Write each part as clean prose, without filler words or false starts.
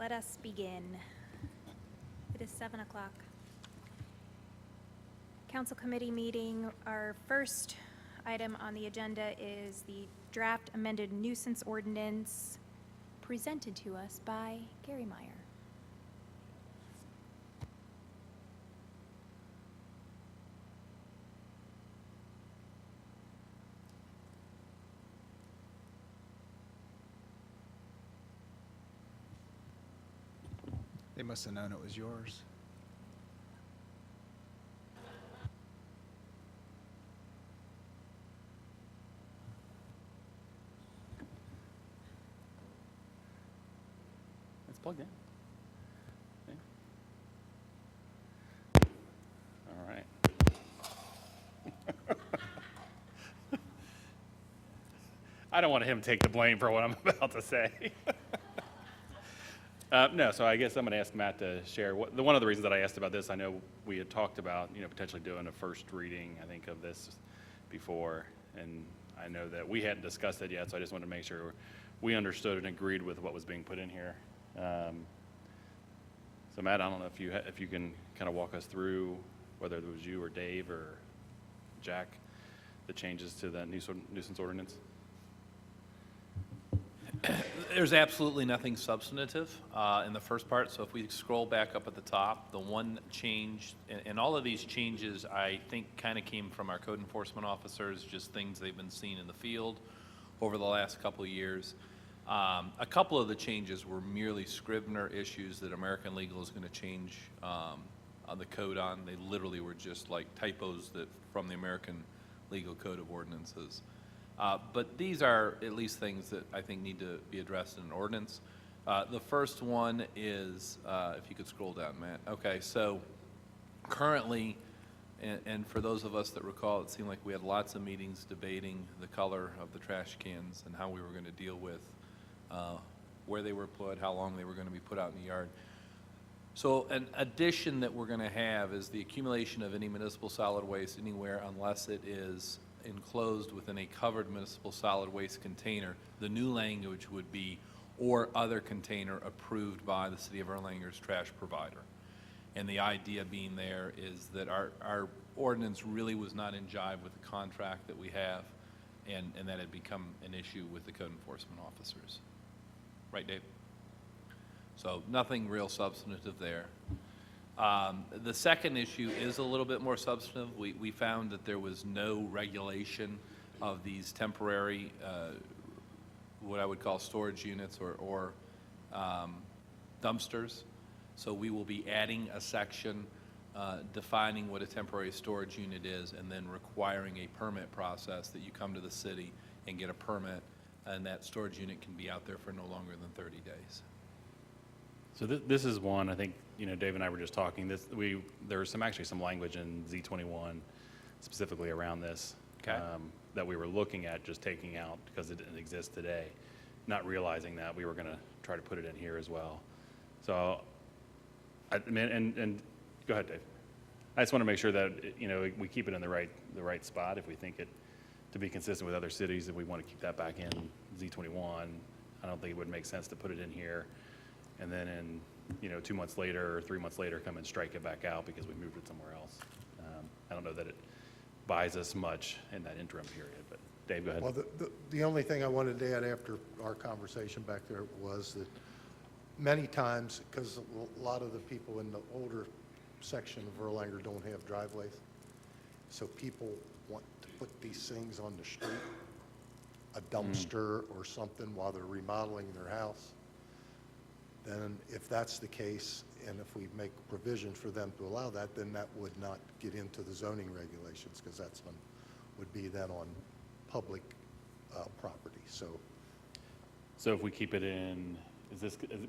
let us begin. It is 7 o'clock. Council committee meeting. Our first item on the agenda is the draft amended nuisance ordinance presented to us by Gary Meyer. They must have known it was yours. It's plugged in. Okay. All right. I don't want him to take the blame for what I'm about to say. No, so I guess I'm going to ask Matt to share. One of the reasons that I asked about this, I know we had talked about, potentially doing a first reading, I think, of this before, and I know that we hadn't discussed it yet, so I just wanted to make sure we understood and agreed with what was being put in here. So Matt, I don't know if you can kind of walk us through, whether it was you or Dave or Jack, the changes to the nuisance ordinance. There's absolutely nothing substantive in the first part. So if we scroll back up at the top, the one change, and all of these changes I think kind of came from our code enforcement officers, just things they've been seeing in the field over the last couple of years. A couple of the changes were merely Scrivener issues that American Legal is going to change on the code on. They literally were just like typos that from the American Legal Code of Ordinances. But these are at least things that I think need to be addressed in an ordinance. The first one is, if you could scroll down, Matt. Okay, so currently, and for those of us that recall, it seemed like we had lots of meetings debating the color of the trash cans and how we were going to deal with where they were put, how long they were going to be put out in the yard. So an addition that we're going to have is the accumulation of any municipal solid waste anywhere unless it is enclosed within a covered municipal solid waste container. The new language would be or other container approved by the City of Erlanger's trash provider. And the idea being there is that our ordinance really was not in jive with the contract that we have, and that had become an issue with the code enforcement officers. Right, Dave? So nothing real substantive there. The second issue is a little bit more substantive. We found that there was no regulation of these temporary, what I would call storage units or dumpsters. So we will be adding a section defining what a temporary storage unit is and then requiring a permit process that you come to the city and get a permit, and that storage unit can be out there for no longer than 30 days. So this is one, I think, Dave and I were just talking, there's actually some language in Z21 specifically around this. Okay. That we were looking at just taking out because it didn't exist today, not realizing that we were going to try to put it in here as well. So, and go ahead, Dave. I just want to make sure that, we keep it in the right spot. If we think it to be consistent with other cities, if we want to keep that back in Z21, I don't think it would make sense to put it in here. And then in, 2 months later or 3 months later, come and strike it back out because we moved it somewhere else. I don't know that it buys us much in that interim period, but Dave, go ahead. Well, the only thing I wanted to add after our conversation back there was that many times, because a lot of the people in the older section of Erlanger don't have driveways, so people want to put these things on the street, a dumpster or something while they're remodeling their house. Then if that's the case, and if we make provision for them to allow that, then that would not get into the zoning regulations, because that's one would be then on public property. So if we keep it in,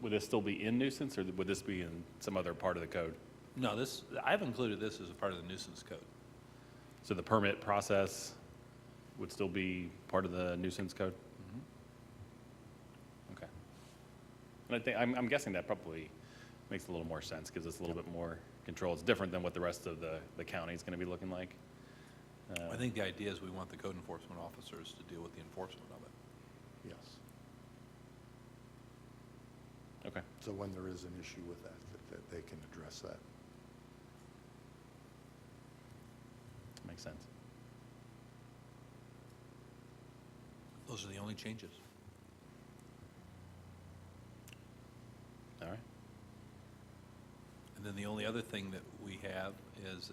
would this still be in nuisance, or would this be in some other part of the code? No, I've included this as a part of the nuisance code. So the permit process would still be part of the nuisance code? Okay. And I think, I'm guessing that probably makes a little more sense, gives us a little bit more control. It's different than what the rest of the county is going to be looking like. I think the idea is we want the code enforcement officers to deal with the enforcement of it. yes. Okay. So when there is an issue with that, that they can address that. Makes sense. Those are the only changes. All right. And then the only other thing that we have is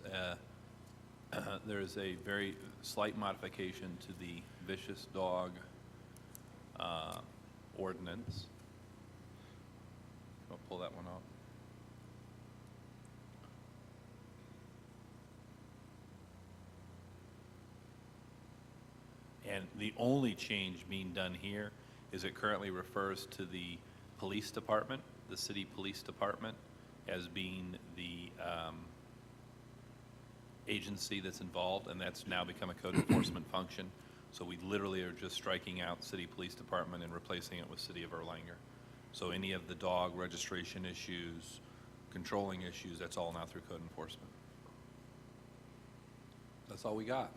there is a very slight modification to the vicious dog ordinance. I'll pull that one up. And the only change being done here is it currently refers to the police department, the city police department, as being the agency that's involved, and that's now become a code enforcement function. So we literally are just striking out city police department and replacing it with city of Erlanger. So any of the dog registration issues, controlling issues, that's all now through code enforcement. That's all we got.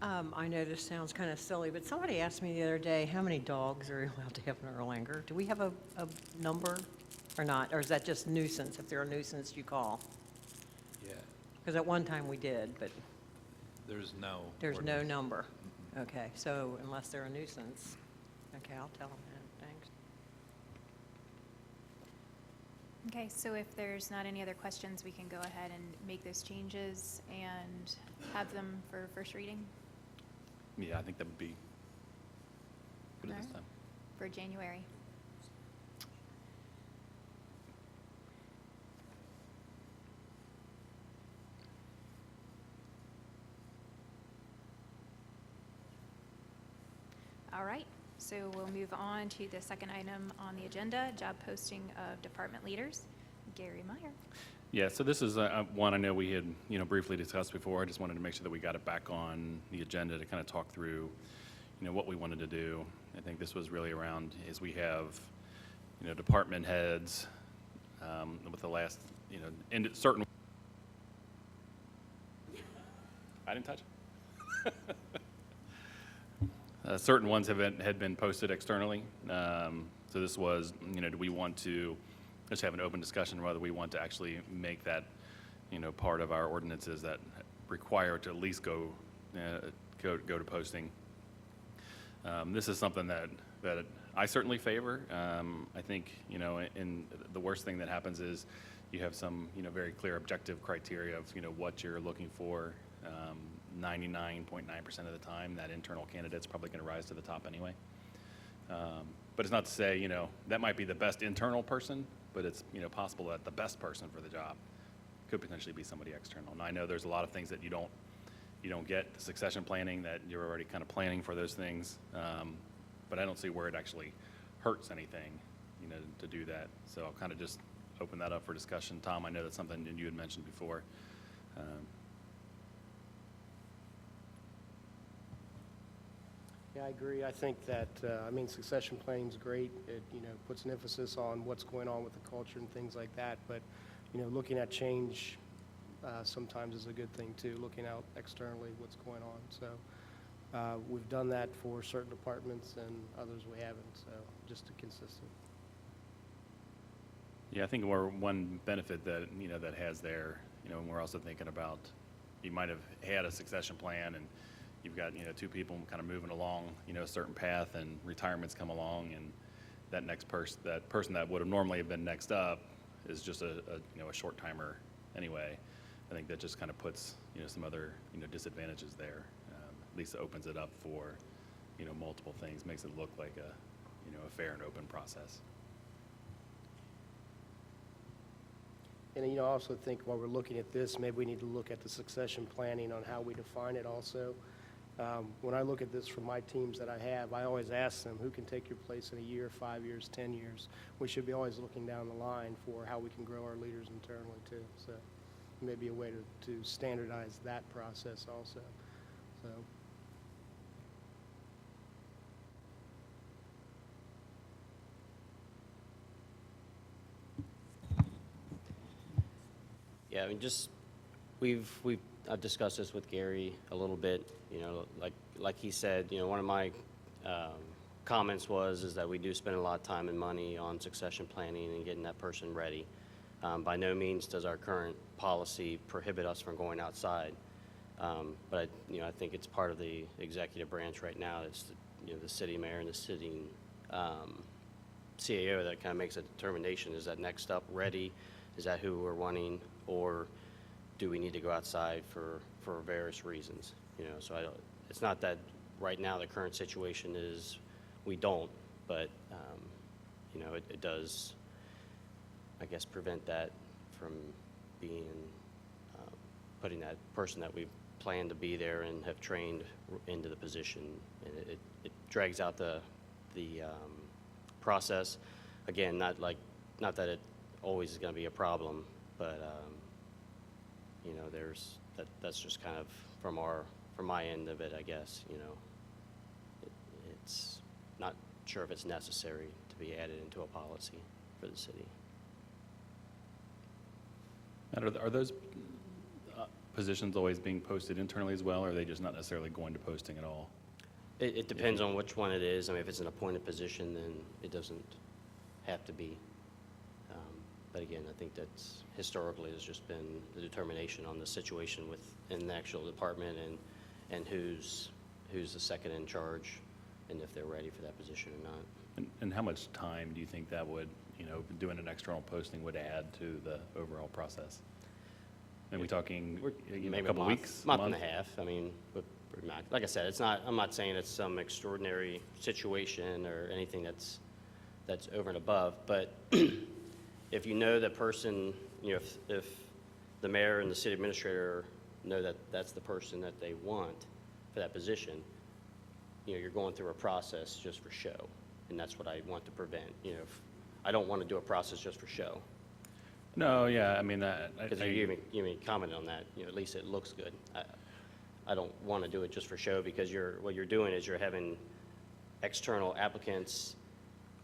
I know this sounds kind of silly, but somebody asked me the other day, how many dogs are you allowed to have in Erlanger? Do we have a number or not? Or is that just nuisance? If they're a nuisance, you call? Yeah. Because at one time we did, but There's no. there's no ordinance. number. Okay, so unless they're a nuisance, okay, I'll tell them that, thanks. Okay, so if there's not any other questions, we can go ahead and make those changes and have them for first reading Yeah, I think that would be good at this Alright. time. for January. All right, so we'll move on to the second item on the agenda, job posting of department leaders. Gary Meyer. Yeah, so this is one I know we had, briefly discussed before. I just wanted to make sure that we got it back on the agenda to kind of talk through, what we wanted to do. I think this was really around, as we have, department heads with the last, and certain. I didn't touch it. Certain ones had been posted externally. So this was, do we want to just have an open discussion whether we want to actually make that, part of our ordinances that require it to at least go to posting. This is something that I certainly favor. I think, and the worst thing that happens is you have some, very clear objective criteria of, what you're looking for. 99.9% of the time, that internal candidate's probably going to rise to the top anyway. But it's not to say, that might be the best internal person, but it's, possible that the best person for the job could potentially be somebody external. And I know there's a lot of things that you don't get, the succession planning, that you're already kind of planning for those things. But I don't see where it actually hurts anything, to do that. So I'll kind of just open that up for discussion. Tom, I know that's something that you had mentioned before. Yeah, I agree. I think that, succession planning is great. It, puts an emphasis on what's going on with the culture and things like that. But, looking at change sometimes is a good thing too, looking out externally what's going on. So we've done that for certain departments and others we haven't, so just to consistent. Yeah, I think one benefit that, that has there, and we're also thinking about, you might have had a succession plan and you've got, two people kind of moving along, a certain path, and retirements come along, and that person that would have normally have been next up is just a short timer anyway. I think that just kind of puts, some other, disadvantages there. At least it opens it up for, multiple things, makes it look like a fair and open process. And, I also think while we're looking at this, maybe we need to look at the succession planning on how we define it also. When I look at this from my teams that I have, I always ask them, who can take your place in a year, 5 years, 10 years? We should be always looking down the line for how we can grow our leaders internally too. So maybe a way to standardize that process also. So. Yeah, I've discussed this with Gary a little bit, like he said, one of my comments is that we do spend a lot of time and money on succession planning and getting that person ready. By no means does our current policy prohibit us from going outside. But I think it's part of the executive branch right now. It's the city mayor and the sitting CAO that kind of makes a determination. Is that next up ready? Is that who we're wanting, or do we need to go outside for various reasons? So it's not that right now the current situation is we don't, but it does, I guess, prevent that from being putting that person that we plan to be there and have trained into the position, and it drags out the process. Again, not that it always is going to be a problem, but that's just kind of from my end of it, I guess. It's not sure if it's necessary to be added into a policy for the city. And are those positions always being posted internally as well, or are they just not necessarily going to posting at all? It depends on which one it is. I mean, if it's an appointed position, then it doesn't have to be. But again, I think that's historically has just been the determination on the situation within the actual department and who's the second in charge, and if they're ready for that position or not. And how much time do you think that would, doing an external posting would add to the overall process? And we talking Maybe a couple weeks, month and a half. I mean, but like I said, I'm not saying it's some extraordinary situation or anything that's over and above. But if you know the person, if the mayor and the city administrator know that that's the person that they want for that position, you're going through a process just for show, and that's what I want to prevent. I don't want to do a process just for show. No, yeah, I mean, Because you even commented on that, at least it looks good. I don't want to do it just for show, because what you're doing is you're having external applicants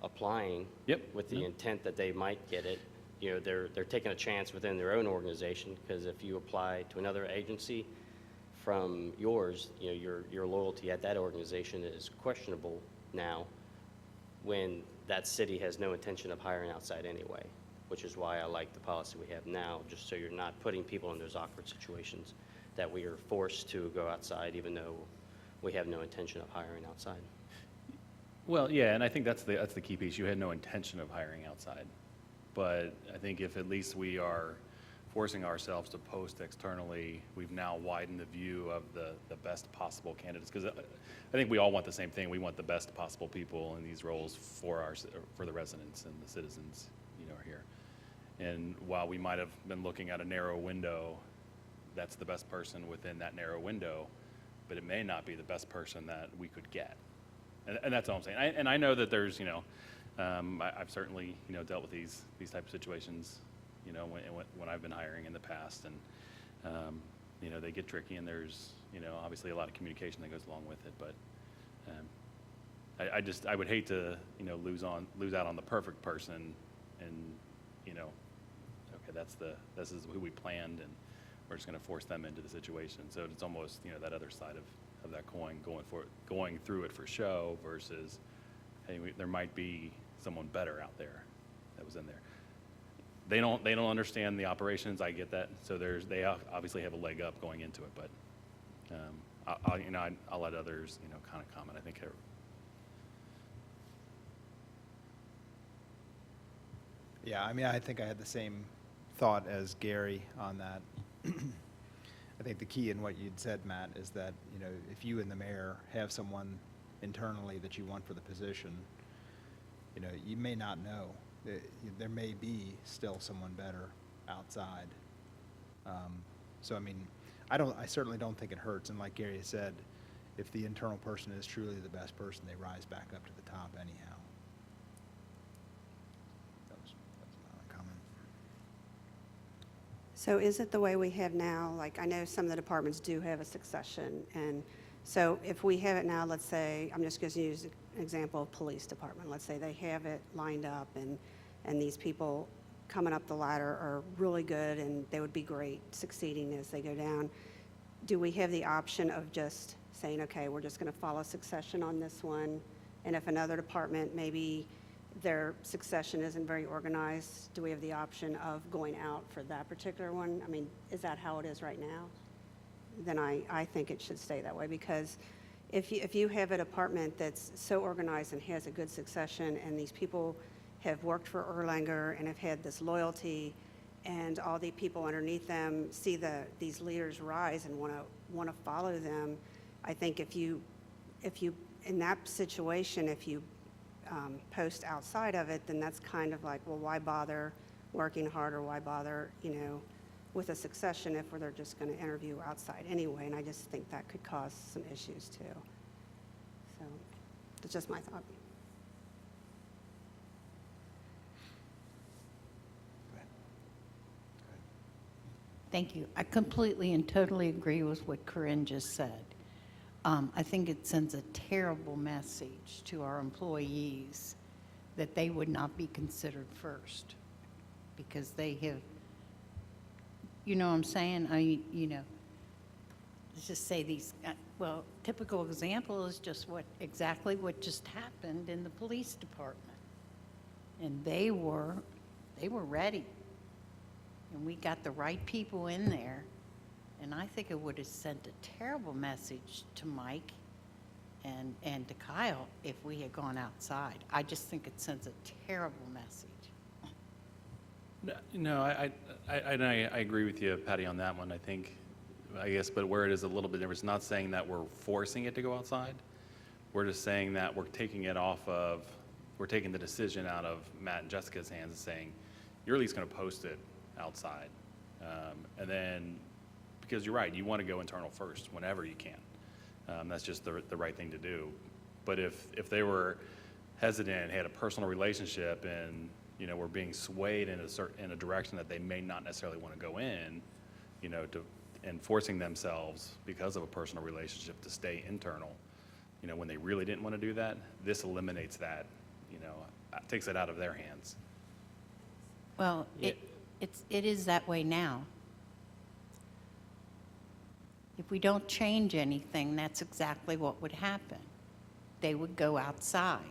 applying with the intent that they might get it. They're taking a chance within their own organization, because if you apply to another agency from yours, your loyalty at that organization is questionable now, when that city has no intention of hiring outside anyway, which is why I like the policy we have now, just so you're not putting people in those awkward situations that we are forced to go outside, even though we have no intention of hiring outside. Well, yeah, and I think that's the key piece. You had no intention of hiring outside. But I think if at least we are forcing ourselves to post externally, we've now widened the view of the best possible candidates. Because I think we all want the same thing. We want the best possible people in these roles for the residents and the citizens, here. And while we might have been looking at a narrow window, that's the best person within that narrow window, but it may not be the best person that we could get. And that's all I'm saying. And I know that there's, I've certainly, dealt with these type of situations, when I've been hiring in the past, and, they get tricky, and there's, obviously a lot of communication that goes along with it, but I would hate to, lose out on the perfect person, and, okay, this is who we planned, and we're just going to force them into the situation. So it's almost, that other side of that coin, going through it for show versus, hey, there might be someone better out there that was in there. They don't understand the operations. I get that. So they obviously have a leg up going into it, but I'll let others, kind of comment. I think. Yeah, I mean, I think I had the same thought as Gary on that. I think the key in what you'd said, Matt, is that, if you and the mayor have someone internally that you want for the position, you may not know. There may be still someone better outside. So, I mean, I certainly don't think it hurts. And like Gary said, if the internal person is truly the best person, they rise back up to the top anyhow. That's my comment. So is it the way we have now? Like, I know some of the departments do have a succession, and so if we have it now, let's say, I'm just going to use an example of police department. Let's say they have it lined up, and these people coming up the ladder are really good, and they would be great succeeding as they go down. Do we have the option of just saying, okay, we're just going to follow succession on this one, And if another department, maybe their succession isn't very organized, do we have the option of going out for that particular one? I mean, is that how it is right now? Then I think it should stay that way, because if you have a department that's so organized and has a good succession, and these people have worked for Erlanger and have had this loyalty, and all the people underneath them see these leaders rise and want to follow them, I think if you in that situation, if you post outside of it, then that's kind of like, well, why bother working harder? Why bother, with a succession if they're just going to interview outside anyway? And I just think that could cause some issues too. So that's just my thought. Thank you. I completely and totally agree with what Corine just said. I think it sends a terrible message to our employees that they would not be considered first, because they have, you know what I'm saying? Let's just say these, typical example is just exactly what just happened in the police department. And they were ready. And we got the right people in there. And I think it would have sent a terrible message to Mike and to Kyle if we had gone outside. I just think it sends a terrible message. No, I agree with you, Patty, on that one. I guess, but where it is a little bit different, it's not saying that we're forcing it to go outside. We're just saying that we're taking the decision out of Matt and Jessica's hands and saying, you're at least going to post it outside. And then, because you're right, you want to go internal first whenever you can. That's just the right thing to do. But if they were hesitant, had a personal relationship, and were being swayed in a direction that they may not necessarily want to go in, and forcing themselves because of a personal relationship to stay internal, when they really didn't want to do that, this eliminates that, takes it out of their hands. Well, Yeah. it is that way now. If we don't change anything, that's exactly what would happen. They would go outside.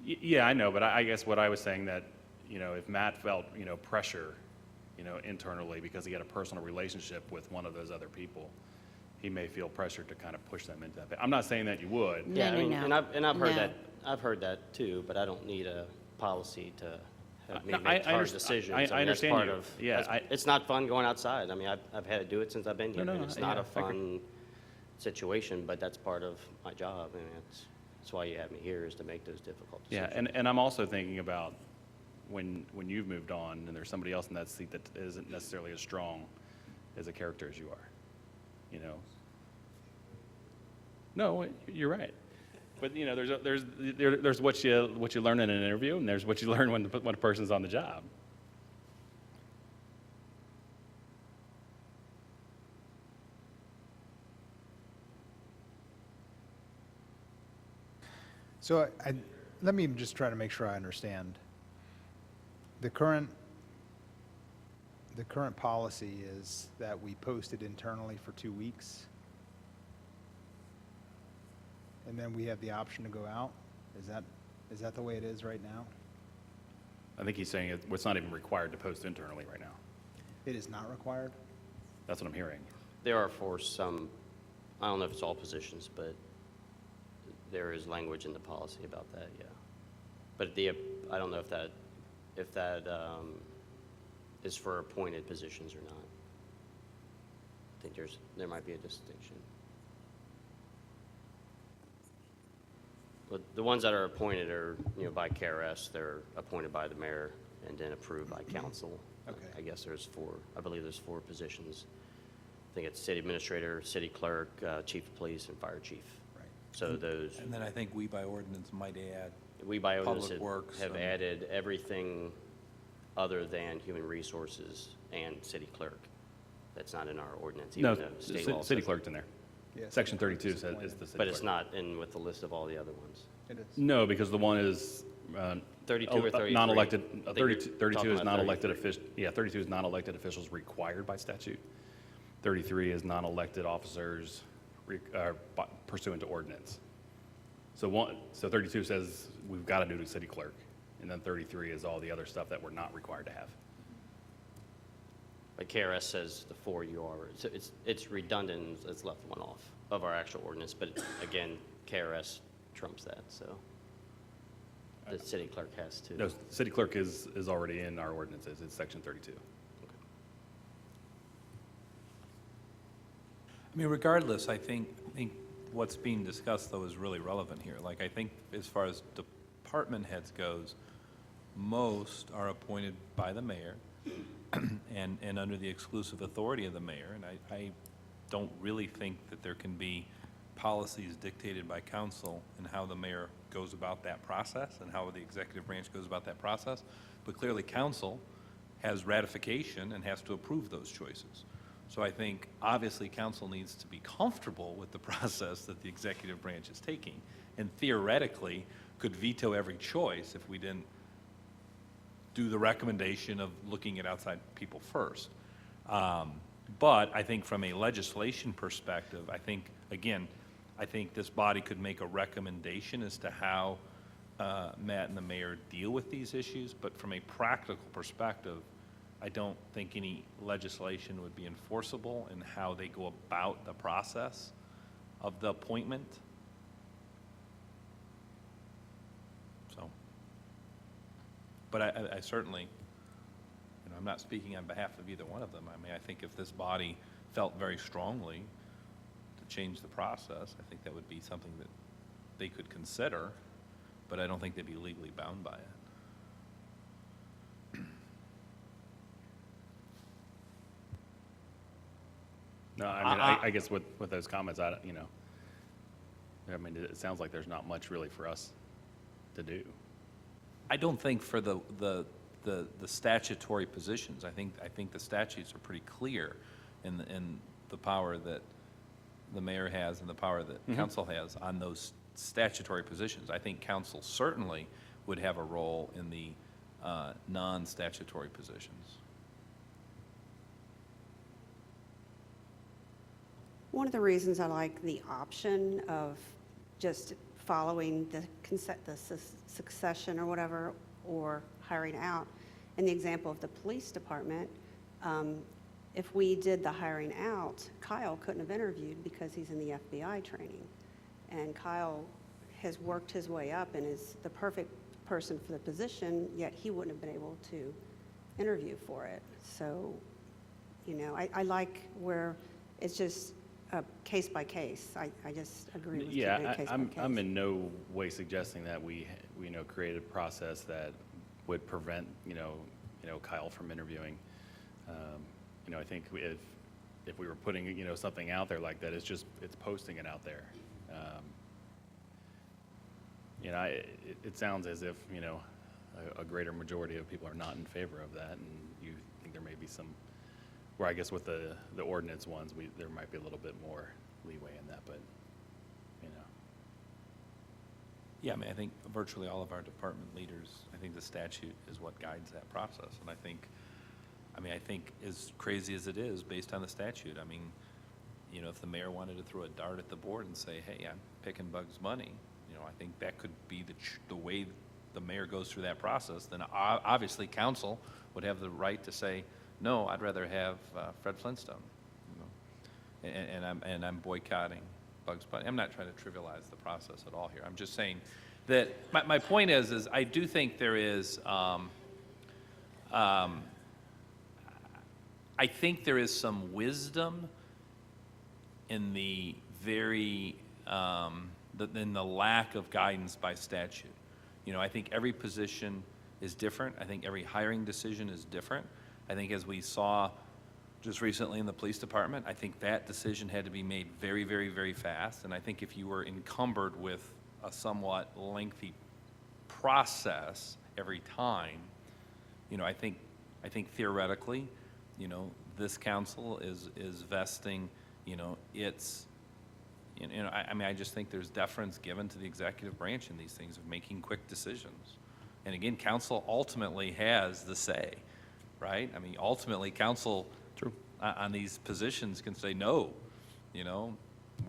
Yeah, I know, but I guess what I was saying that, if Matt felt, pressure, internally because he had a personal relationship with one of those other people, he may feel pressure to kind of push them into that. I'm not saying that you would. No, Yeah, no, no. and I've heard No. that, I've heard that too, but I don't need a policy to have me No, make I hard underst- decisions. I mean, that's understand part you. of- Yeah, that's- It's not fun going outside. I mean, I've had to do it since I've been here, No, and it's yeah, not a I agree. fun situation, but that's part of my job. I mean, that's why you have me here, is to make those difficult Yeah, decisions. and I'm also thinking about when you've moved on and there's somebody else in that seat that isn't necessarily as strong as a character as you are, No, you're right. But, there's what you learn in an interview, and there's what you learn when a person's on the job. So let me just try to make sure I understand. The current policy is that we post it internally for 2 weeks, and then we have the option to go out? Is that the way it is right now? I think he's saying it's not even required to post internally right now. It is not required? That's what I'm hearing. There are for some, I don't know if it's all positions, but there is language in the policy about that, yeah. But I don't know if that is for appointed positions or not. I think there might be a distinction. But the ones that are appointed are, by KRS, they're appointed by the mayor and then approved by council. Okay. I guess I believe there's 4 positions. I think it's city administrator, city clerk, chief of police, and fire chief. Right. So those, And then I think we by ordinance might add, we by ordinance Public Works have and- added everything other than human resources and city clerk. That's not in our ordinance, No, even though state law city says- clerk's in there. Yeah, Section city clerk 32 is says appointed. is the city But it's clerk. not in with the list of all the other ones. It is. No, because the one is 32 or 33? non-elected. I think you're 32 talking is about non-elected 33. official. Yeah, 32 is non-elected officials required by statute. 33 is non-elected officers pursuant to ordinance. So 32 says we've got to do the city clerk, and then 33 is all the other stuff that we're not required to have. But KRS says the 4 you are, so it's redundant, it's left one off of our actual ordinance, but again, KRS trumps that, so the city clerk has to. No, city clerk is already in our ordinances, it's section 32. I mean, regardless, I think what's being discussed, though, is really relevant here. Like, I think as far as department heads goes, most are appointed by the mayor and under the exclusive authority of the mayor. And I don't really think that there can be policies dictated by council and how the mayor goes about that process and how the executive branch goes about that process. But clearly, council has ratification and has to approve those choices. So I think, obviously, council needs to be comfortable with the process that the executive branch is taking, and theoretically could veto every choice if we didn't do the recommendation of looking at outside people first. But I think from a legislation perspective, I think this body could make a recommendation as to how Matt and the mayor deal with these issues, but from a practical perspective, I don't think any legislation would be enforceable in how they go about the process of the appointment. So, but I certainly, I'm not speaking on behalf of either one of them. I mean, I think if this body felt very strongly to change the process, I think that would be something that they could consider, but I don't think they'd be legally bound by it. No, I mean, I guess with those comments, I mean, it sounds like there's not much really for us to do. I don't think for the statutory positions. I think the statutes are pretty clear in the power that the mayor has and the power that council has on those statutory positions. I think council certainly would have a role in the non-statutory positions. One of the reasons I like the option of just following the succession or whatever, or hiring out, in the example of the police department, if we did the hiring out, Kyle couldn't have interviewed because he's in the FBI training. And Kyle has worked his way up and is the perfect person for the position, yet he wouldn't have been able to interview for it. So, I like where it's just case by case. I just agree with you. Case by case. I'm in no way suggesting that we create a process that would prevent Kyle from interviewing. I think if we were putting something out there like that, it's posting it out there. It sounds as if a greater majority of people are not in favor of that, and you think there may be some. Where I guess with the ordinance ones, there might be a little bit more leeway in that, but, Yeah, I mean, I think virtually all of our department leaders, I think the statute is what guides that process. And I think as crazy as it is, based on the statute, I mean, if the mayor wanted to throw a dart at the board and say, hey, I'm picking Bugs Bunny, I think that could be the way the mayor goes through that process. Then obviously council would have the right to say, no, I'd rather have Fred Flintstone, and I'm boycotting Bugs Bunny. I'm not trying to trivialize the process at all here. I'm just saying that my point is I do think there is, I think there is some wisdom in the in the lack of guidance by statute. I think every position is different. I think every hiring decision is different. I think as we saw just recently in the police department, I think that decision had to be made very, very, very fast. And I think if you were encumbered with a somewhat lengthy process every time, I think theoretically, this council is vesting, its, I just think there's deference given to the executive branch in these things of making quick decisions. And again, council ultimately has the say. Right? I mean, ultimately, council on these positions can say, no,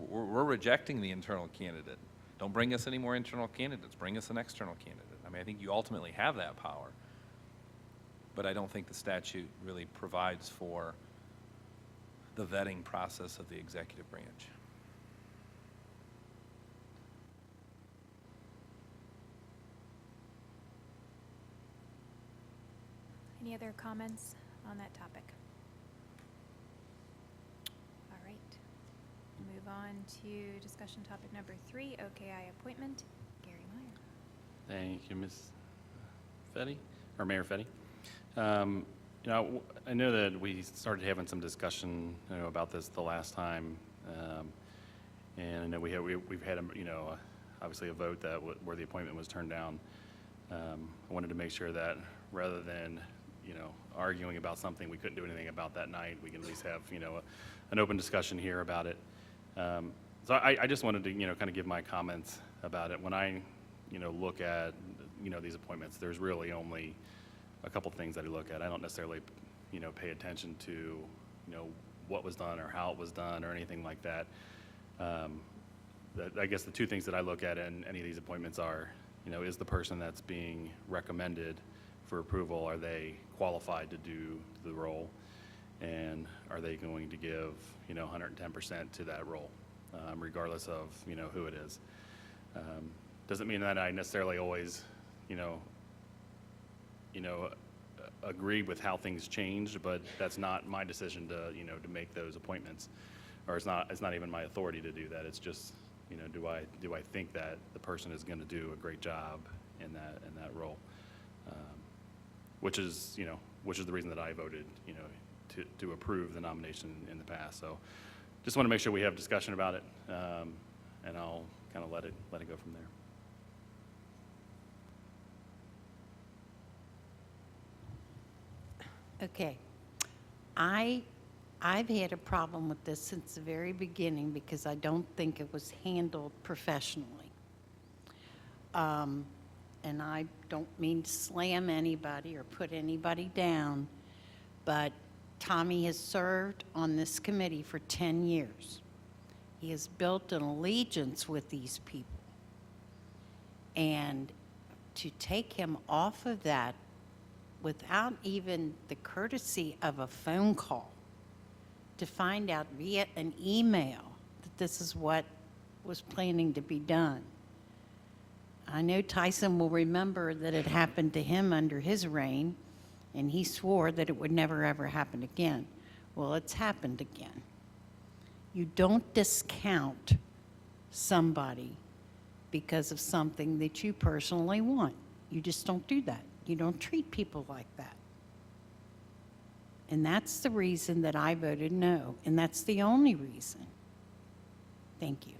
we're rejecting the internal candidate. Don't bring us any more internal candidates, bring us an external candidate. I mean, I think you ultimately have that power, but I don't think the statute really provides for the vetting process of the executive branch. Any other comments on that topic? All right. Move on to discussion topic number 3, OKI appointment, Gary Meyer. Thank you, Ms. Fette, or Mayor Fette. You know, I know that we started having some discussion, you know, about this the last time, and I know we've had, you know, obviously a vote that where the appointment was turned down. I wanted to make sure that rather than, you know, arguing about something we couldn't do anything about that night, we can at least have, you know, an open discussion here about it. So I just wanted to, you know, kind of give my comments about it. When I, you know, look at, you know, these appointments, there's really only a couple things that I look at. I don't necessarily, you know, pay attention to, you know, what was done or how it was done or anything like that. I guess the two things that I look at in any of these appointments are, you know, is the person that's being recommended for approval, are they qualified to do the role? And are they going to give, you know, 110% to that role, regardless of, you know, who it is? Doesn't mean that I necessarily always, you know, agree with how things changed, but that's not my decision to, you know, to make those appointments, or it's not even my authority to do that. It's just, you know, do I think that the person is going to do a great job in that role, which is the reason that I voted, you know, to approve the nomination in the past. So, just want to make sure we have discussion about it, and I'll kind of let it go from there. Okay. I've had a problem with this since the very beginning because I don't think it was handled professionally. And I don't mean to slam anybody or put anybody down, but Tommy has served on this committee for 10 years. He has built an allegiance with these people. And to take him off of that without even the courtesy of a phone call, to find out via an email that this is what was planning to be done. I know Tyson will remember that it happened to him under his reign, and he swore that it would never ever happen again. Well, it's happened again. You don't discount somebody because of something that you personally want. You just don't do that. You don't treat people like that. And that's the reason that I voted no, and that's the only reason. Thank you.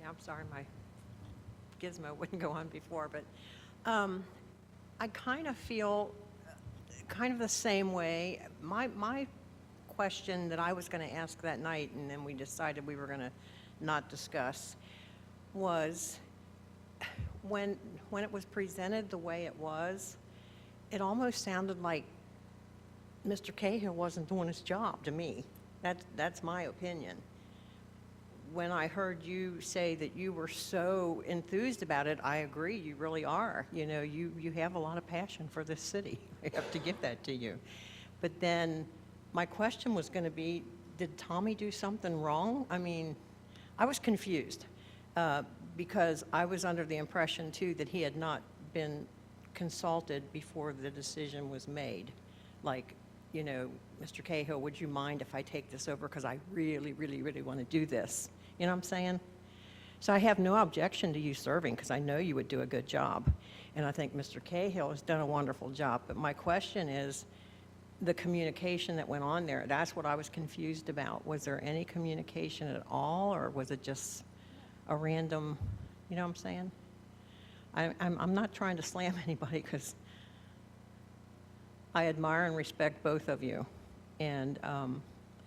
Yeah, I'm sorry, my gizmo wouldn't go on before, but I kind of feel kind of the same way. My question that I was going to ask that night, and then we decided we were going to not discuss, was when it was presented the way it was, it almost sounded like Mr. Cahill wasn't doing his job to me. That's my opinion. When I heard you say that you were so enthused about it, I agree, you really are. You know, you have a lot of passion for this city. I have to give that to you. But then my question was going to be, did Tommy do something wrong? I mean, I was confused because I was under the impression, too, that he had not been consulted before the decision was made. Like, you know, Mr. Cahill, would you mind if I take this over because I really, really, really want to do this? You know what I'm saying? So I have no objection to you serving because I know you would do a good job. And I think Mr. Cahill has done a wonderful job. But my question is the communication that went on there. That's what I was confused about. Was there any communication at all, or was it just a random, you know what I'm saying? I'm not trying to slam anybody because I admire and respect both of you. And I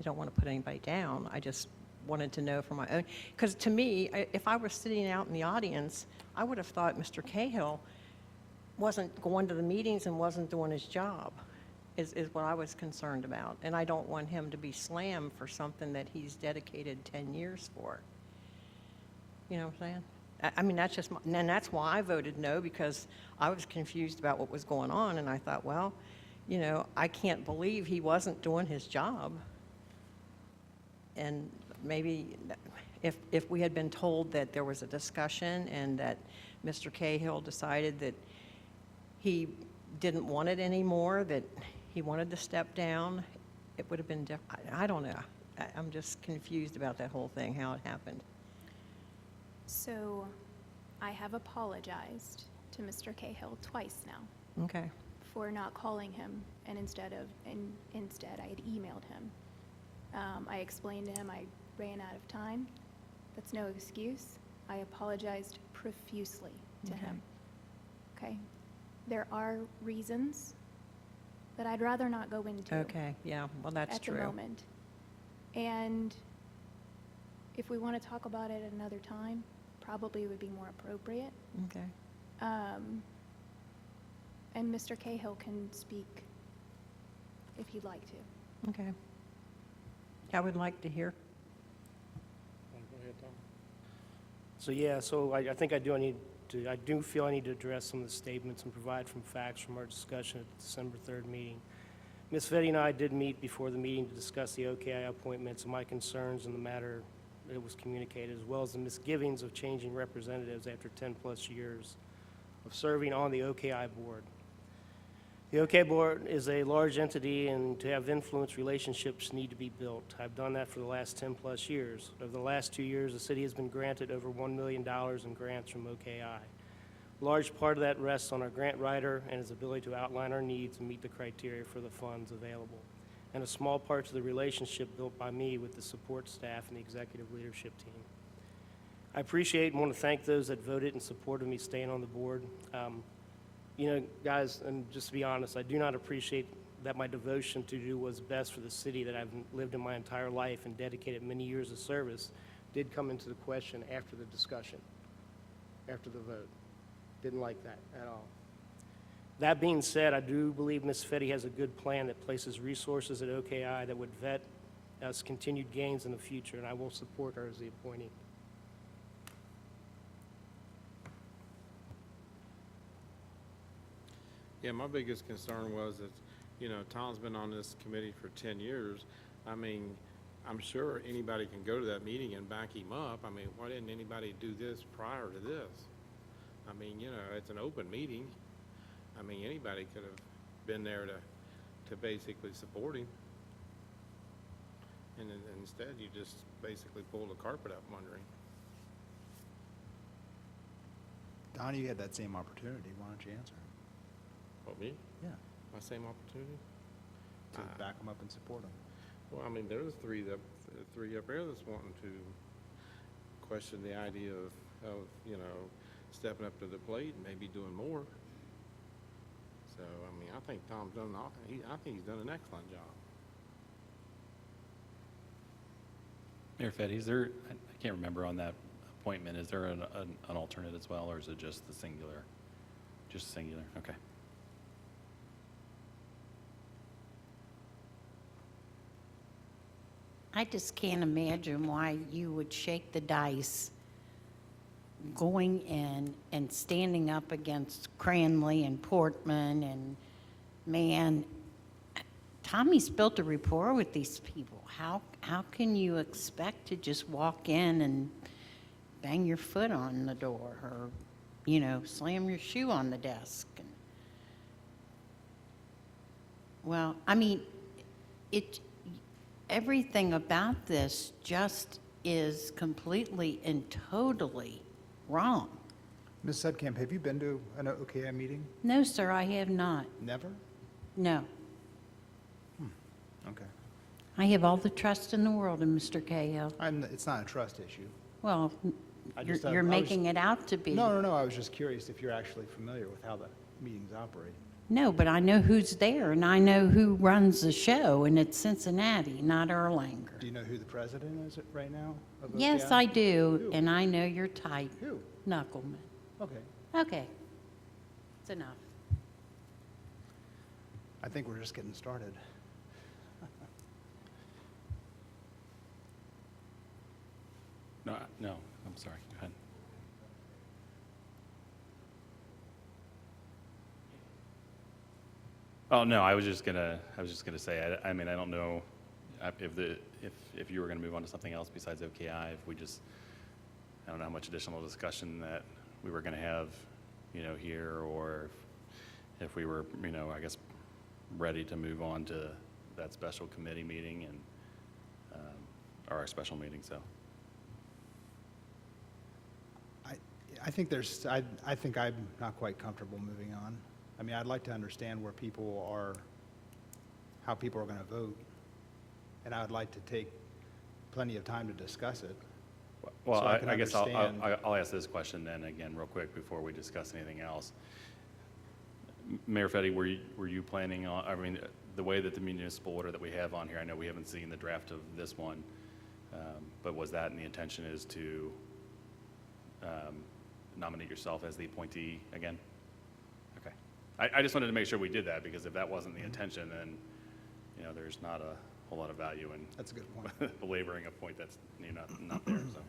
don't want to put anybody down. I just wanted to know for my own. Because to me, if I was sitting out in the audience, I would have thought Mr. Cahill wasn't going to the meetings and wasn't doing his job. is what I was concerned about. And I don't want him to be slammed for something that he's dedicated 10 years for. You know what I'm saying? I mean, that's just, and that's why I voted no, because I was confused about what was going on, and I thought, well, you know, I can't believe he wasn't doing his job. And maybe if we had been told that there was a discussion and that Mr. Cahill decided that he didn't want it anymore, that he wanted to step down, it would have been different. I don't know. I'm just confused about that whole thing, how it happened. So I have apologized to Mr. Cahill twice now Okay. for not calling him, and instead I had emailed him. I explained to him I ran out of time. That's no excuse. I apologized profusely to him. Okay? There are reasons that I'd rather not go into. Okay, yeah, well, that's true. At the moment. And if we want to talk about it at another time, probably would be more appropriate. Okay. And Mr. Cahill can speak if he'd like to. Okay. I would like to hear. So, yeah, so I think I do feel I need to address some of the statements and provide some facts from our discussion at the December 3rd meeting. Ms. Fette and I did meet before the meeting to discuss the OKI appointments and my concerns in the matter that was communicated, as well as the misgivings of changing representatives after 10-plus years of serving on the OKI board. The OK board is a large entity, and to have influence, relationships need to be built. I've done that for the last 10-plus years. Over the last 2 years, the city has been granted over $1 million in grants from OKI. A large part of that rests on our grant writer and his ability to outline our needs and meet the criteria for the funds available, and a small part to the relationship built by me with the support staff and the executive leadership team. I appreciate and want to thank those that voted and supported me staying on the board. You know, guys, and just to be honest, I do not appreciate that my devotion to do what's best for the city that I've lived in my entire life and dedicated many years of service did come into the question after the discussion, after the vote. Didn't like that at all. That being said, I do believe Ms. Fette has a good plan that places resources at OKI that would vet us continued gains in the future, and I will support her as the appointee. Yeah, my biggest concern was that, you know, Tom's been on this committee for 10 years. I mean, I'm sure anybody can go to that meeting and back him up. I mean, why didn't anybody do this prior to this? I mean, you know, it's an open meeting. I mean, anybody could have been there to basically support him. And instead, you just basically pull the carpet up from under him. Donnie, you had that same opportunity. Why don't you answer? What, me? Yeah. My same opportunity? To back them up and support them. Well, I mean, there's three up there that's wanting to question the idea of, you know, stepping up to the plate and maybe doing more. So, I mean, I think Tom's done, I think he's done an excellent job. Mayor Fette, is there, I can't remember on that appointment, is there an alternate as well, or is it just the singular? Just singular, okay. I just can't imagine why you would shake the dice going in and standing up against Cranley and Portman, and man, Tommy's built a rapport with these people. How can you expect to just walk in and bang your foot on the door, or, you know, slam your shoe on the desk? Well, I mean, everything about this just is completely and totally wrong. Ms. Suedkamp, have you been to an OKI meeting? No, sir, I have not. Never? No. Okay. I have all the trust in the world in Mr. Cahill. It's not a trust issue. Well, I you're just- I you're was- making it out to be. No, I was just curious if you're actually familiar with how the meetings operate. No, but I know who's there, and I know who runs the show, and it's Cincinnati, not Erlanger. Do you know who the president is right now of Yes, OKI? I do, Who? and I know your type, Who? Knuckleman. Okay. Okay, it's enough. I think we're just getting started. No, I'm sorry, go ahead. Oh, no, I was just gonna say, I mean, I don't know if you were gonna move on to something else besides OKI, if we just, I don't know how much additional discussion that we were gonna have, here, or if we were, I guess, ready to move on to that special committee meeting and, or our special meeting, so. I think I think I'm not quite comfortable moving on. I mean, I'd like to understand how people are going to vote, and I would like to take plenty of time to discuss it. Well, So I can I guess understand. I'll ask this question then again real quick before we discuss anything else. Mayor Fette, were you planning on, I mean, the way that the municipal order that we have on here, I know we haven't seen the draft of this one, but was that, and the intention is to nominate yourself as the appointee again? Okay. I just wanted to make sure we did that, because if that wasn't the intention, then, there's not a whole lot of value in That's a good point. belaboring a point that's not there, so.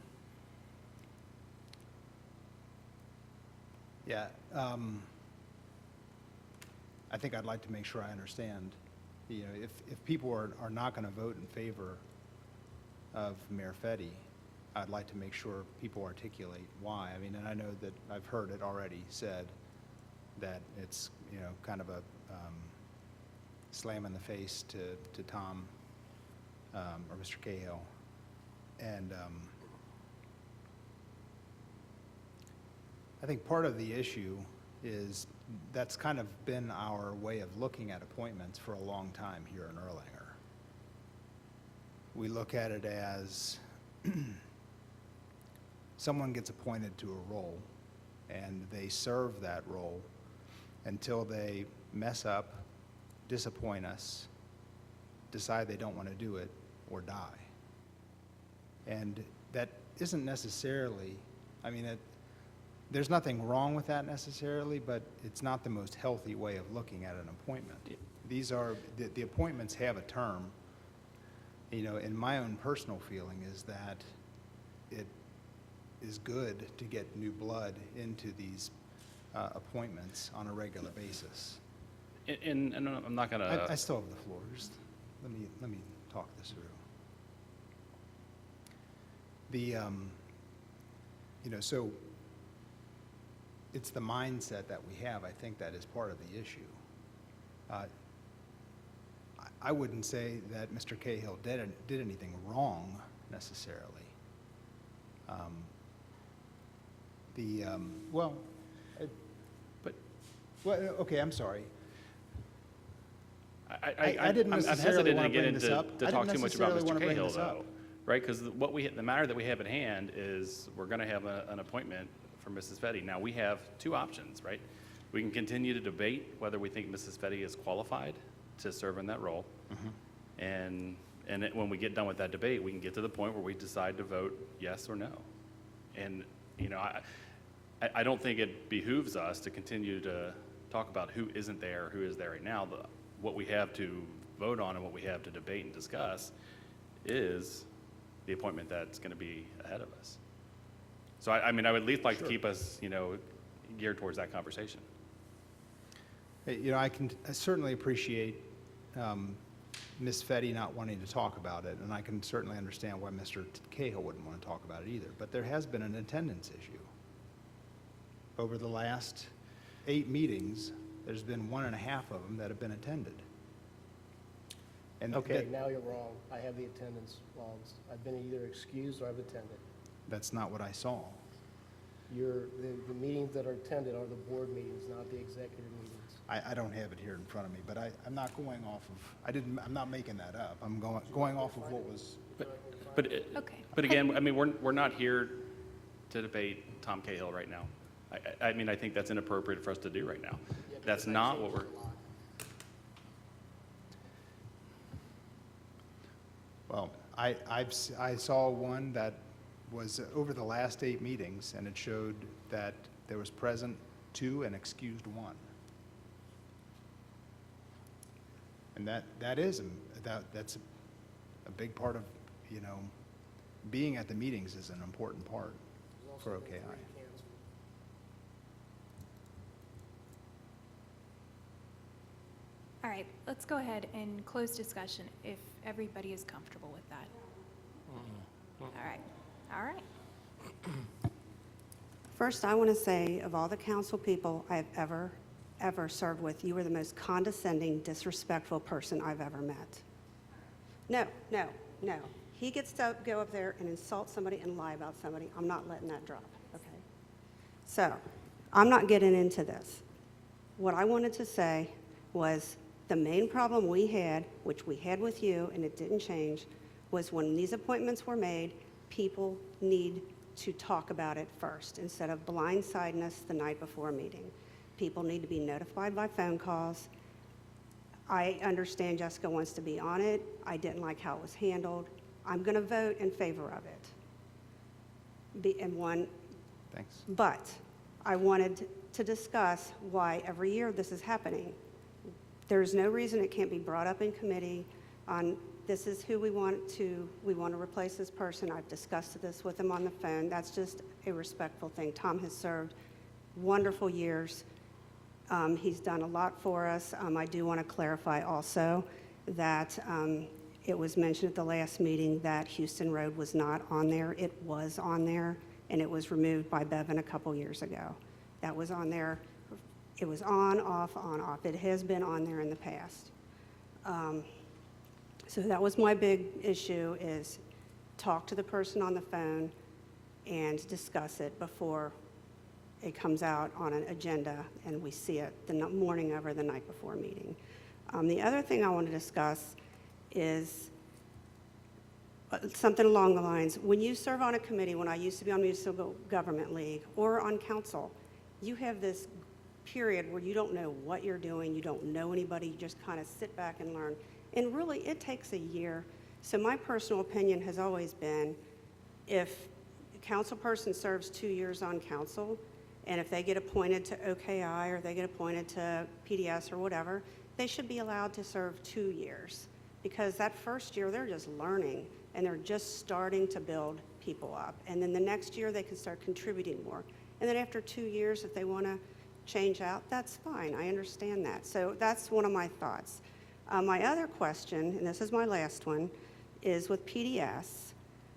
Yeah. I think I'd like to make sure I understand, if people are not going to vote in favor of Mayor Fette, I'd like to make sure people articulate why. I mean, and I know that I've heard it already said that it's, kind of a slam in the face to Tom or Mr. Cahill. And I think part of the issue is that's kind of been our way of looking at appointments for a long time here in Erlanger. We look at it as someone gets appointed to a role, and they serve that role until they mess up, disappoint us, decide they don't want to do it, or die. And that isn't necessarily, I mean, there's nothing wrong with that necessarily, but it's not the most healthy way of looking at an appointment. These are, the appointments have a term. And my own personal feeling is that it is good to get new blood into these appointments on a regular basis. And I'm not gonna. I still have the floor. Just let me talk this through. So it's the mindset that we have. I think that is part of the issue. I wouldn't say that Mr. Cahill did anything wrong necessarily. Okay, I'm sorry. I didn't I'm necessarily hesitant want to to get bring this into up. to I talk didn't too much about necessarily Mr. want to bring Cahill this up. though, right? Because the matter that we have at hand is we're going to have an appointment for Mrs. Fette. Now we have two options, right? We can continue to debate whether we think Mrs. Fette is qualified to serve in that role, and when we get done with that debate, we can get to the point where we decide to vote yes or no. And I don't think it behooves us to continue to talk about who isn't there, who is there right now. What we have to vote on and what we have to debate and discuss is the appointment that's going to be ahead of us. So I mean, I would at least like to keep us, geared towards that conversation. I certainly appreciate Ms. Fette not wanting to talk about it, and I can certainly understand why Mr. Cahill wouldn't want to talk about it either. But there has been an attendance issue. Over the last 8 meetings, there's been 1.5 of them that have been attended. And Okay, now you're wrong. I have the attendance logs. I've been either excused or I've attended. that's not what I saw. The meetings that are attended are the board meetings, not the executive meetings. I don't have it here in front of me, but I'm not going off of, I'm not making that up. I'm going off of what was. Okay. But again, I mean, we're not here to debate Tom Cahill right now. I mean, I think that's inappropriate for us to do right now. That's not what we're. Well, I saw one that was over the last 8 meetings, and it showed that there was present 2 and excused 1. And that is, that's a big part of, being at the meetings is an important part for OKI. All right, let's go ahead and close discussion if everybody is comfortable with that. All right. First, I want to say, of all the council people I've ever served with, you were the most condescending, disrespectful person I've ever met. No. He gets to go up there and insult somebody and lie about somebody. I'm not letting that drop, okay? So, I'm not getting into this. What I wanted to say was the main problem we had, which we had with you, and it didn't change, was when these appointments were made, people need to talk about it first instead of blindsiding us the night before a meeting. People need to be notified by phone calls. I understand Jessica wants to be on it. I didn't like how it was handled. I'm going to vote in favor of it. Thanks. But I wanted to discuss why every year this is happening. There's no reason it can't be brought up in committee on this is who we want to replace this person. I've discussed this with him on the phone. That's just a respectful thing. Tom has served wonderful years. He's done a lot for us. I do want to clarify also that it was mentioned at the last meeting that Houston Road was not on there. It was on there, and it was removed by Bevan a couple years ago. That was on there. It was on, off, on, off. It has been on there in the past. So that was my big issue, is talk to the person on the phone and discuss it before it comes out on an agenda and we see it the morning of or the night before a meeting. The other thing I want to discuss is something along the lines, when you serve on a committee, when I used to be on Municipal Government League or on council, you have this period where you don't know what you're doing, you don't know anybody, you just kind of sit back and learn. And really, it takes a year. So my personal opinion has always been, if a council person serves 2 years on council, and if they get appointed to OKI or they get appointed to PDS or whatever, they should be allowed to serve 2 years. Because that first year, they're just learning, and they're just starting to build people up. And then the next year, they can start contributing more. And then after 2 years, if they want to change out, that's fine. I understand that. So that's one of my thoughts. My other question, and this is my last one, is with PDS.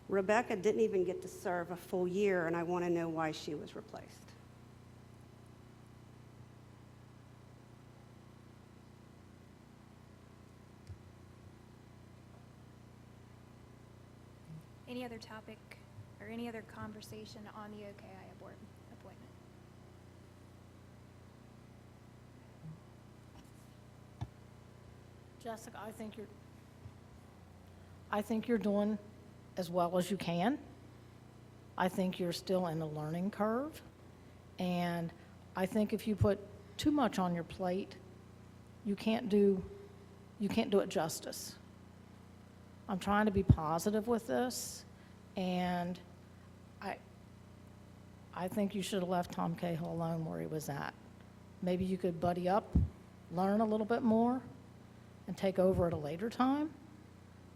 Rebecca didn't even get to serve a full year, and I want to know why she was replaced. Any other topic or any other conversation on the OKI appointment? Jessica, I think you're doing as well as you can. I think you're still in a learning curve. And I think if you put too much on your plate, you can't do it justice. I'm trying to be positive with this, and I think you should have left Tom Cahill alone where he was at. Maybe you could buddy up, learn a little bit more, and take over at a later time.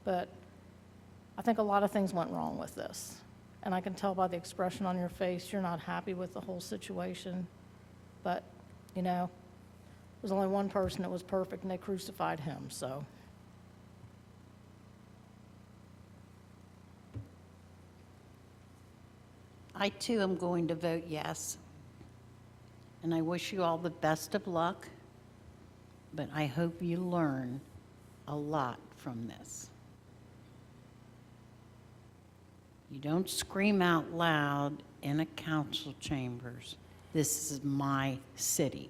But I think a lot of things went wrong with this. And I can tell by the expression on your face, you're not happy with the whole situation. But, there's only one person that was perfect, and they crucified him, so. I too am going to vote yes. And I wish you all the best of luck, but I hope you learn a lot from this. You don't scream out loud in a council chambers, "This is my city."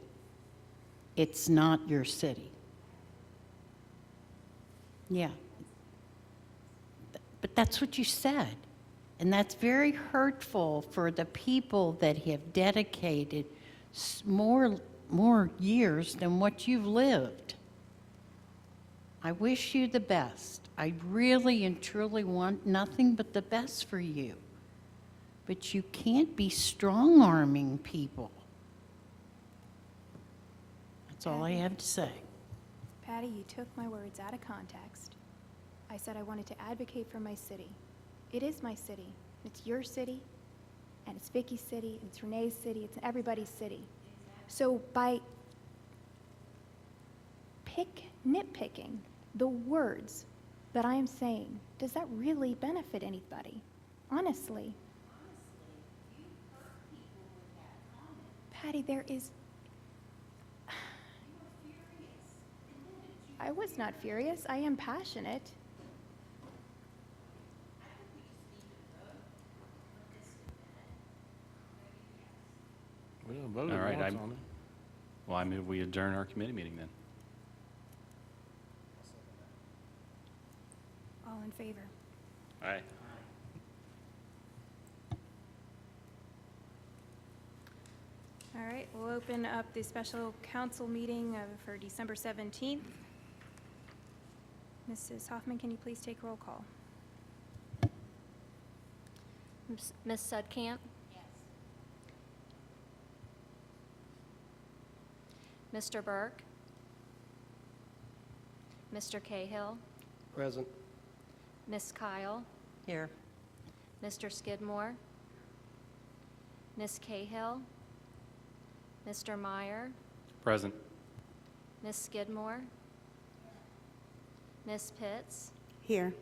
It's not your city. Yeah. But that's what you said. And that's very hurtful for the people that have dedicated more years than what you've lived. I wish you the best. I really and truly want nothing but the best for you. But you can't be strong-arming people. That's all I have to say. Patty, you took my words out of context. I said I wanted to advocate for my city. It is my city. It's your city, and it's Vicky's city, and it's Renee's city, it's everybody's city. So by nitpicking the words that I am saying, does that really benefit anybody? Honestly. Patty, there is... I was not furious. I am passionate. We don't vote All right, once I'm- on it. Well, I move we adjourn our committee meeting then. All in favor? All right. All right, we'll open up the special council meeting for December 17th. Mrs. Hoffman, can you please take roll call? Ms. Suedkamp? Yes. Mr. Burke? Mr. Cahill? Present. Ms. Kyle? Here. Mr. Skidmore? Ms. Cahill? Mr. Meyer? Present. Ms. Skidmore? Ms. Pitts? Here.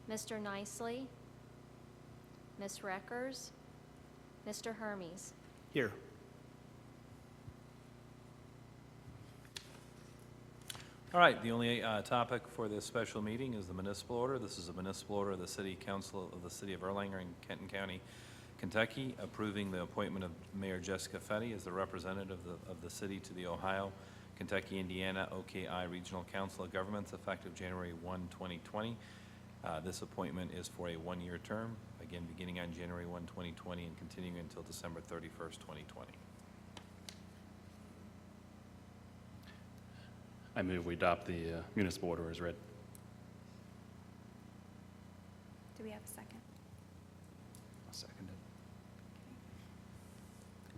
Mr. Nicely? Ms. Reckers? Mr. Hermes? Here. All right, the only topic for this special meeting is the municipal order. This is a municipal order of the City Council of the City of Erlanger in Kenton County, Kentucky, approving the appointment of Mayor Jessica Fette as the representative of the city to the Ohio, Kentucky, Indiana OKI Regional Council of Governments effective January 1, 2020. This appointment is for a one-year term, again beginning on January 1, 2020 and continuing until December 31st, 2020. I move we adopt the municipal order as read. Do we have a second? I'll second it.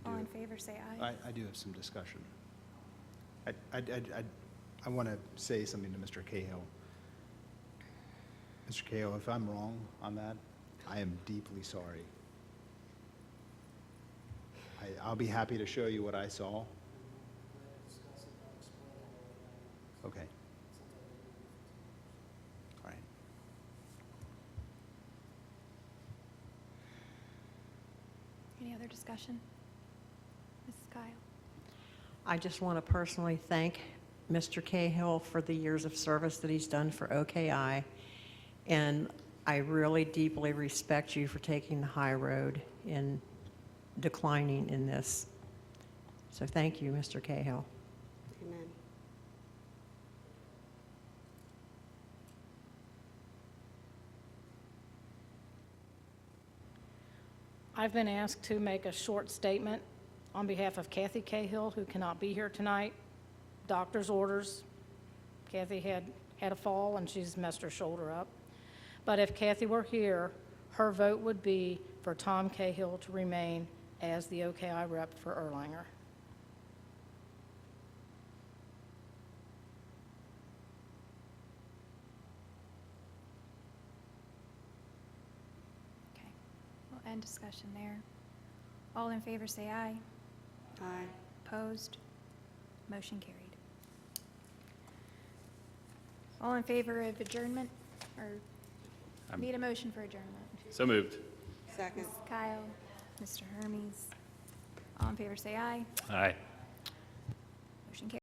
All in favor, say aye. I do have some discussion. I want to say something to Mr. Cahill. Mr. Cahill, if I'm wrong on that, I am deeply sorry. I'll be happy to show you what I saw. Okay. All right. Any other discussion? Mrs. Kyle? I just want to personally thank Mr. Cahill for the years of service that he's done for OKI, and I really deeply respect you for taking the high road in declining in this. So thank you, Mr. Cahill. Amen. I've been asked to make a short statement on behalf of Kathy Cahill, who cannot be here tonight. Doctor's orders. Kathy had a fall and she's messed her shoulder up. But if Kathy were here, her vote would be for Tom Cahill to remain as the OKI rep for Erlanger. Okay, we'll end discussion there. All in favor, say aye. Aye. Opposed? Motion carried. All in favor of adjournment, or need a motion for adjournment? So moved. Second. Ms. Kyle, Mr. Hermes. All in favor, say aye. Aye. Motion carried.